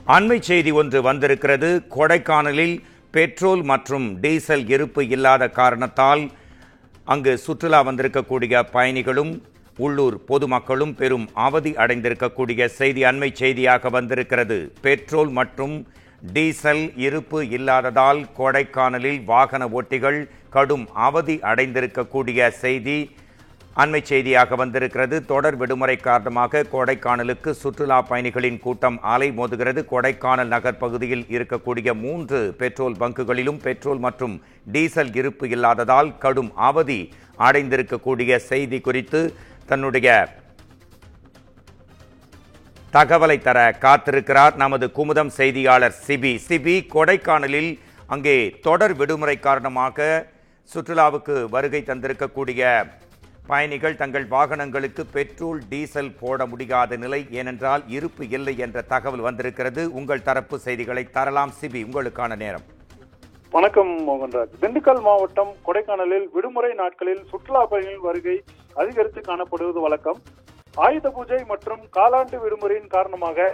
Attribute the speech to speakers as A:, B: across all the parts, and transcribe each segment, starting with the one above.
A: அண்மை செய்தி ஒன்று வந்திருக்கிறது. கொடைக்கானலில் பெட்ரோல் மற்றும் டீசல் இருப்பு இல்லாத காரணத்தால் அங்கு சுற்றுலா வந்திருக்கக்கூடிய பயணிகளும் உள்ளூர் பொதுமக்களும் பெரும் அவதி அடைந்திருக்கக்கூடிய செய்தி அண்மை செய்தியாக வந்திருக்கிறது. பெட்ரோல் மற்றும் டீசல் இருப்பு இல்லாததால் கொடைக்கானலில் வாகன ஓட்டிகள் கடும் அவதி அடைந்திருக்கக்கூடிய செய்தி அண்மை செய்தியாக வந்திருக்கிறது. தொடர் விடுமுறை காரணமாக கொடைக்கானலுக்கு சுற்றுலா பயணிகளின் கூட்டம் அலை மோதுகிறது. கொடைக்கானல் நகர் பகுதியில் இருக்கக்கூடிய 3 பெட்ரோல் பங்குகளிலும் பெட்ரோல் மற்றும் டீசல் இருப்பு இல்லாததால் கடும் அவதி அடைந்திருக்கக்கூடிய செய்தி குறித்து தன்னுடைய தகவலை தர காத்திருக்கிறார் நமது குமுதம் செய்தியாளர் சிபி. கொடைக்கானலில் அங்கே தொடர் விடுமுறை காரணமாக சுற்றுலாவுக்கு வருகை தந்திருக்கக்கூடிய பயணிகள் தங்கள் வாகனங்களுக்கு பெட்ரோல் டீசல் போட முடியாத நிலை, ஏனென்றால் இருப்பு இல்லை என்ற தகவல் வந்திருக்கிறது. உங்கள் தரப்பு செய்திகளை தரலாம் சிபி, உங்களுக்கான நேரம்.
B: வணக்கம் மோகன்ராஜ். திண்டுக்கல் மாவட்டம் கொடைக்கானலில் விடுமுறை நாட்களில் சுற்றுலா பயணிகள் வருகை அதிகரித்து காணப்படுவது வழக்கம். ஆயுத பூஜை மற்றும் காலாண்டு விடுமுறையின் காரணமாக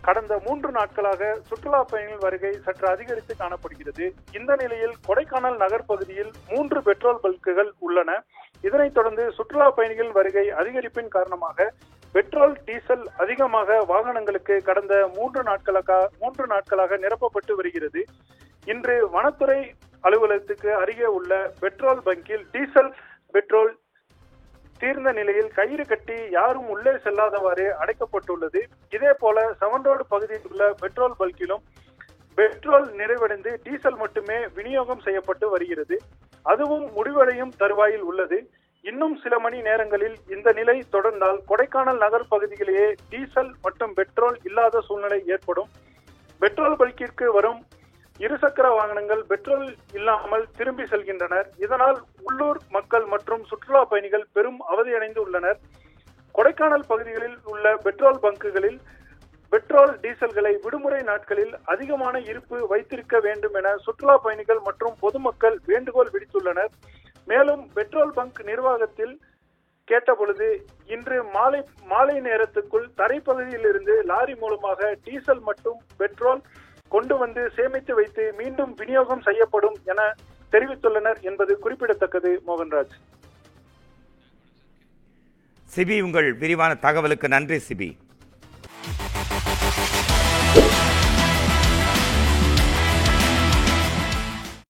B: கடந்த 3 நாட்களாக சுற்றுலா பயணிகள் வருகை சற்று அதிகரித்து காணப்படுகிறது. இந்த நிலையில் கொடைக்கானல் நகர் பகுதியில் 3 பெட்ரோல் பல்குகள் உள்ளன. இதனைத் தொடர்ந்து சுற்றுலா பயணிகள் வருகை அதிகரிப்பின் காரணமாக பெட்ரோல் டீசல் அதிகமாக வாகனங்களுக்கு கடந்த 3 நாட்களாக நிரப்பப்பட்டு வருகிறது. இன்று வனத்துறை அலுவலகத்துக்கு அருகே உள்ள பெட்ரோல் பங்கில் டீசல் பெட்ரோல் தீர்ந்த நிலையில் கயிறு கட்டி யாரும் உள்ளே செல்லாதவாறு அடைக்கப்பட்டுள்ளது. இதே போல செவன் ரோடு பகுதியில் உள்ள பெட்ரோல் பல்கிலும் பெட்ரோல் நிறைவடைந்து டீசல் மட்டுமே விநியோகம் செய்யப்பட்டு வருகிறது. அதுவும் முடிவடையும் தருவாயில் உள்ளது. இன்னும் சில மணி நேரங்களில் இந்த நிலை தொடர்ந்தால் கொடைக்கானல் நகர் பகுதியிலேயே டீசல் மற்றும் பெட்ரோல் இல்லாத சூழ்நிலை ஏற்படும். பெட்ரோல் பல்கிற்கு வரும் இருசக்கர வாகனங்கள் பெட்ரோல் இல்லாமல் திரும்பி செல்கின்றனர். இதனால் உள்ளூர் மக்கள் மற்றும் சுற்றுலா பயணிகள் பெரும் அவதியடைந்து உள்ளனர். கொடைக்கானல் பகுதிகளில் உள்ள பெட்ரோல் பங்குகளில் பெட்ரோல் டீசல்களை விடுமுறை நாட்களில் அதிகமான இருப்பு வைத்திருக்க வேண்டும் என சுற்றுலா பயணிகள் மற்றும் பொதுமக்கள் வேண்டுகோள் விடுத்துள்ளனர். மேலும் பெட்ரோல் பங்க் நிர்வாகத்தில் கேட்டபொழுது இன்று மாலை நேரத்துக்குள் தரைப்பகுதியில் இருந்து லாரி மூலமாக டீசல் மற்றும் பெட்ரோல் கொண்டு வந்து சேமித்து வைத்து மீண்டும் விநியோகம் செய்யப்படும் என தெரிவித்துள்ளனர் என்பது குறிப்பிடத்தக்கது. மோகன்ராஜ்.
A: சிபி, உங்கள் விரிவான தகவலுக்கு நன்றி சிபி.